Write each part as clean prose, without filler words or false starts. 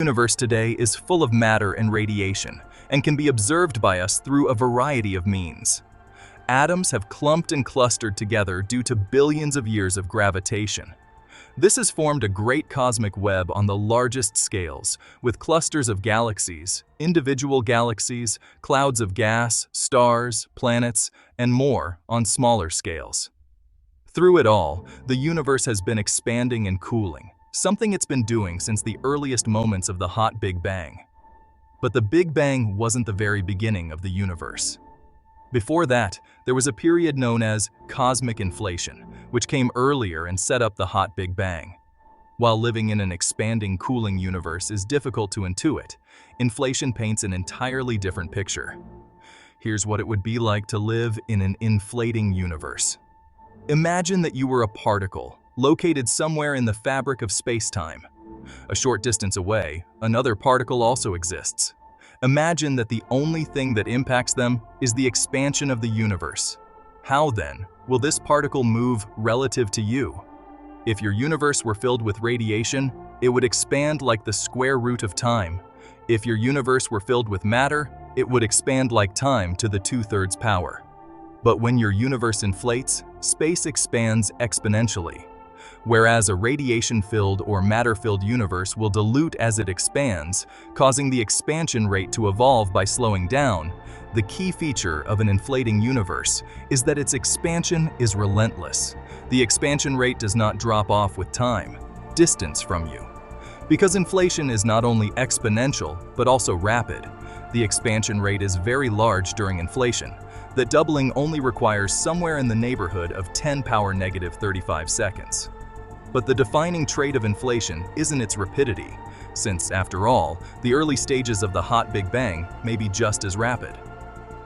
The universe today is full of matter and radiation, and can be observed by us through a variety of means. Atoms have clumped and clustered together due to billions of years of gravitation. This has formed a great cosmic web on the largest scales, with clusters of galaxies, individual galaxies, clouds of gas, stars, planets, and more on smaller scales. Through it all, the universe has been expanding and cooling, something it's been doing since the earliest moments of the hot Big Bang. But the Big Bang wasn't the very beginning of the universe. Before that, there was a period known as cosmic inflation, which came earlier and set up the hot Big Bang. While living in an expanding, cooling universe is difficult to intuit, inflation paints an entirely different picture. Here's what it would be like to live in an inflating universe. Imagine that you were a particle, located somewhere in the fabric of space-time. A short distance away, another particle also exists. Imagine that the only thing that impacts them is the expansion of the universe. How then will this particle move relative to you? If your universe were filled with radiation, it would expand like the square root of time. If your universe were filled with matter, it would expand like time to the 2/3 power. But when your universe inflates, space expands exponentially. Whereas a radiation-filled or matter-filled universe will dilute as it expands, causing the expansion rate to evolve by slowing down, the key feature of an inflating universe is that its expansion is relentless. The expansion rate does not drop off with time, distance from you. Because inflation is not only exponential, but also rapid, the expansion rate is very large during inflation. That doubling only requires somewhere in the neighborhood of 10⁻⁻35 seconds. But the defining trait of inflation isn't its rapidity, since, after all, the early stages of the hot Big Bang may be just as rapid.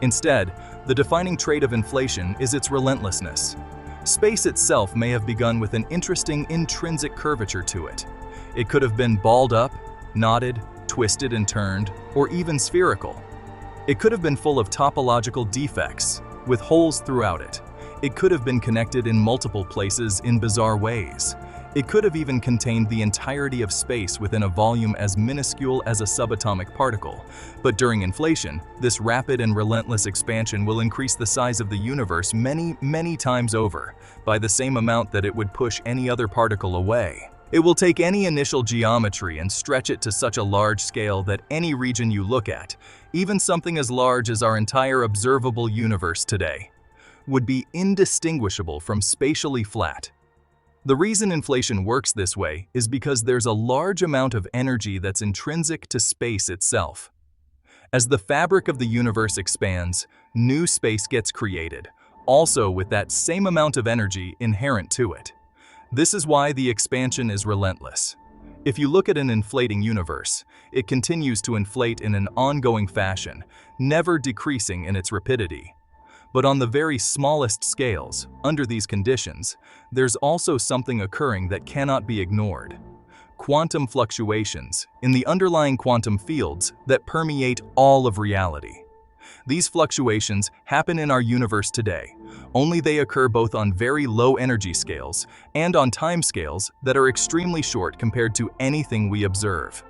Instead, the defining trait of inflation is its relentlessness. Space itself may have begun with an interesting intrinsic curvature to it. It could have been balled up, knotted, twisted and turned, or even spherical. It could have been full of topological defects, with holes throughout it. It could have been connected in multiple places in bizarre ways. It could have even contained the entirety of space within a volume as minuscule as a subatomic particle. But during inflation, this rapid and relentless expansion will increase the size of the universe many times over, by the same amount that it would push any other particle away. It will take any initial geometry and stretch it to such a large scale that any region you look at, even something as large as our entire observable universe today, would be indistinguishable from spatially flat. The reason inflation works this way is because there's a large amount of energy that's intrinsic to space itself. As the fabric of the universe expands, new space gets created, also with that same amount of energy inherent to it. This is why the expansion is relentless. If you look at an inflating universe, it continues to inflate in an ongoing fashion, never decreasing in its rapidity. But on the very smallest scales, under these conditions, there's also something occurring that cannot be ignored. Quantum fluctuations in the underlying quantum fields that permeate all of reality. These fluctuations happen in our universe today, only they occur both on very low energy scales and on time scales that are extremely short compared to anything we observe.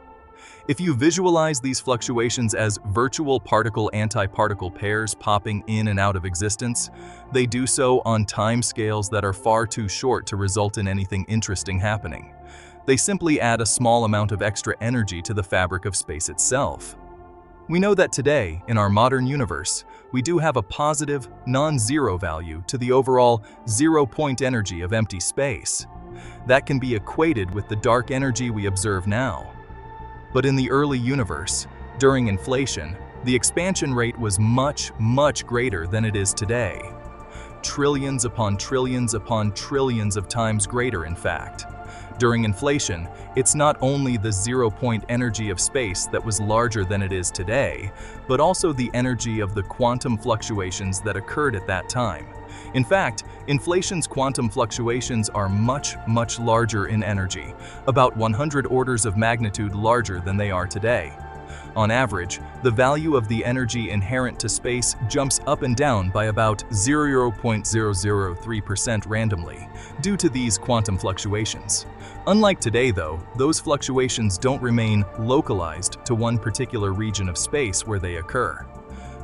If you visualize these fluctuations as virtual particle-antiparticle pairs popping in and out of existence, they do so on time scales that are far too short to result in anything interesting happening. They simply add a small amount of extra energy to the fabric of space itself. We know that today, in our modern universe, we do have a positive, non-zero value to the overall zero-point energy of empty space. That can be equated with the dark energy we observe now. But in the early universe, during inflation, the expansion rate was much greater than it is today. Trillions upon trillions upon trillions of times greater, in fact. During inflation, it's not only the zero-point energy of space that was larger than it is today, but also the energy of the quantum fluctuations that occurred at that time. In fact, inflation's quantum fluctuations are much larger in energy, about 100 orders of magnitude larger than they are today. On average, the value of the energy inherent to space jumps up and down by about 0.003% randomly, due to these quantum fluctuations. Unlike today, though, those fluctuations don't remain localized to one particular region of space where they occur.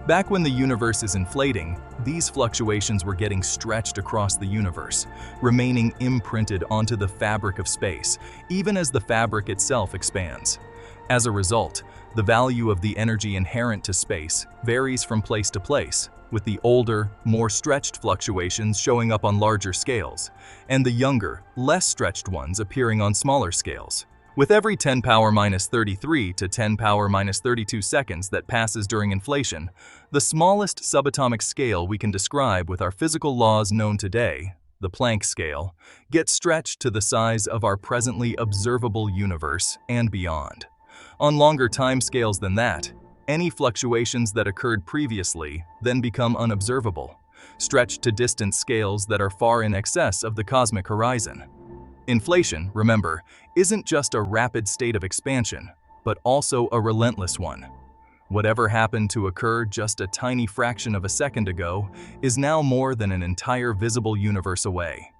Back when the universe is inflating, these fluctuations were getting stretched across the universe, remaining imprinted onto the fabric of space, even as the fabric itself expands. As a result, the value of the energy inherent to space varies from place to place, with the older, more stretched fluctuations showing up on larger scales, and the younger, less stretched ones appearing on smaller scales. With every 10 power minus 33 to 10 power minus 32 seconds that passes during inflation, the smallest subatomic scale we can describe with our physical laws known today, the Planck scale, gets stretched to the size of our presently observable universe and beyond. On longer time scales than that, any fluctuations that occurred previously then become unobservable, stretched to distance scales that are far in excess of the cosmic horizon. Inflation, remember, isn't just a rapid state of expansion, but also a relentless one. Whatever happened to occur just a tiny fraction of a second ago is now more than an entire visible universe away.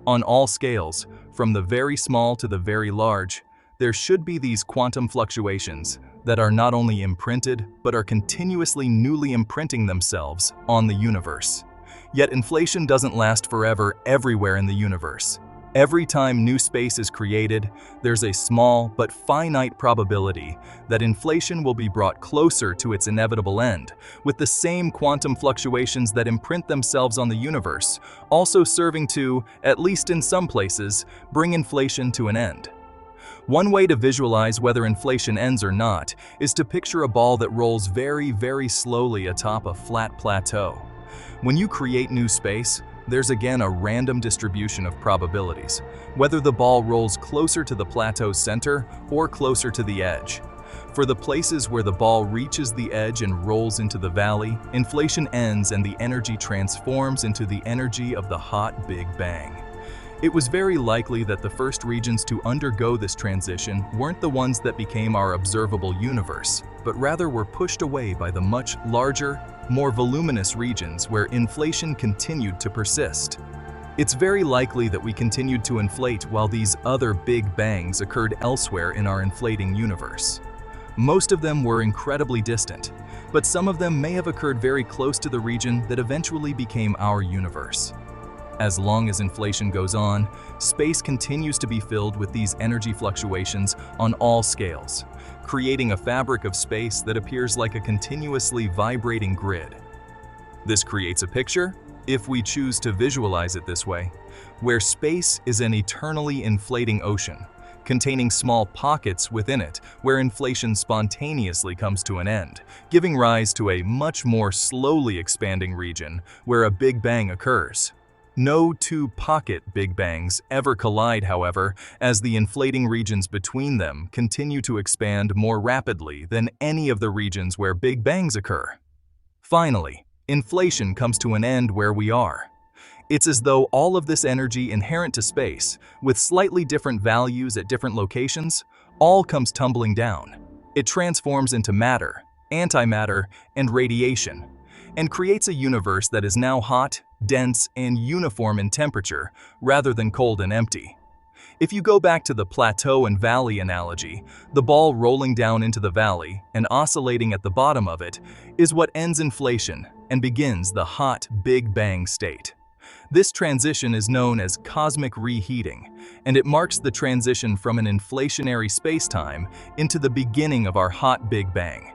On all scales, from the very small to the very large, there should be these quantum fluctuations that are not only imprinted, but are continuously newly imprinting themselves on the universe. Yet inflation doesn't last forever everywhere in the universe. Every time new space is created, there's a small but finite probability that inflation will be brought closer to its inevitable end, with the same quantum fluctuations that imprint themselves on the universe, also serving to, at least in some places, bring inflation to an end. One way to visualize whether inflation ends or not is to picture a ball that rolls very, very slowly atop a flat plateau. When you create new space, there's again a random distribution of probabilities, whether the ball rolls closer to the plateau's center or closer to the edge. For the places where the ball reaches the edge and rolls into the valley, inflation ends and the energy transforms into the energy of the hot Big Bang. It was very likely that the first regions to undergo this transition weren't the ones that became our observable universe, but rather were pushed away by the much larger, more voluminous regions where inflation continued to persist. It's very likely that we continued to inflate while these other Big Bangs occurred elsewhere in our inflating universe. Most of them were incredibly distant, but some of them may have occurred very close to the region that eventually became our universe. As long as inflation goes on, space continues to be filled with these energy fluctuations on all scales, creating a fabric of space that appears like a continuously vibrating grid. This creates a picture, if we choose to visualize it this way, where space is an eternally inflating ocean, containing small pockets within it where inflation spontaneously comes to an end, giving rise to a much more slowly expanding region where a Big Bang occurs. No two pocket Big Bangs ever collide, however, as the inflating regions between them continue to expand more rapidly than any of the regions where Big Bangs occur. Finally, inflation comes to an end where we are. It's as though all of this energy inherent to space, with slightly different values at different locations, all comes tumbling down. It transforms into matter, antimatter, and radiation, and creates a universe that is now hot, dense, and uniform in temperature, rather than cold and empty. If you go back to the plateau and valley analogy, the ball rolling down into the valley and oscillating at the bottom of it is what ends inflation and begins the hot Big Bang state. This transition is known as cosmic reheating, and it marks the transition from an inflationary spacetime into the beginning of our hot Big Bang.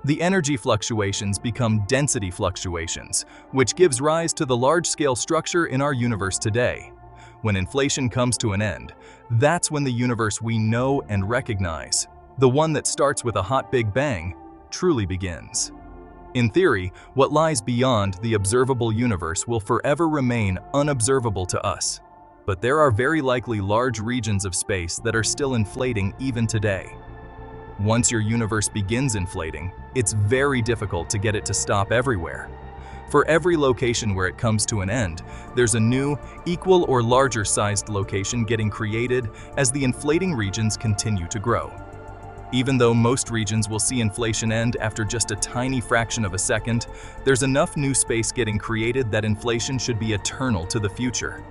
The energy fluctuations become density fluctuations, which gives rise to the large-scale structure in our universe today. When inflation comes to an end, that's when the universe we know and recognize, the one that starts with a hot Big Bang, truly begins. In theory, what lies beyond the observable universe will forever remain unobservable to us. But there are very likely large regions of space that are still inflating even today. Once your universe begins inflating, it's very difficult to get it to stop everywhere. For every location where it comes to an end, there's a new, equal or larger sized location getting created as the inflating regions continue to grow. Even though most regions will see inflation end after just a tiny fraction of a second, there's enough new space getting created that inflation should be eternal to the future.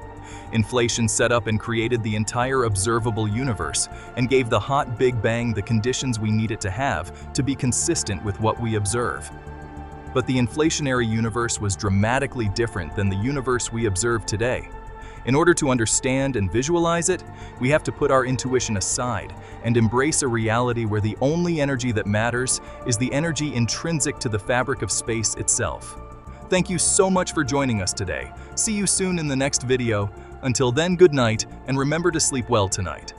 Inflation set up and created the entire observable universe and gave the hot Big Bang the conditions we need it to have to be consistent with what we observe. But the inflationary universe was dramatically different than the universe we observe today. In order to understand and visualize it, we have to put our intuition aside and embrace a reality where the only energy that matters is the energy intrinsic to the fabric of space itself. Thank you so much for joining us today. See you soon in the next video. Until then, good night, and remember to sleep well tonight.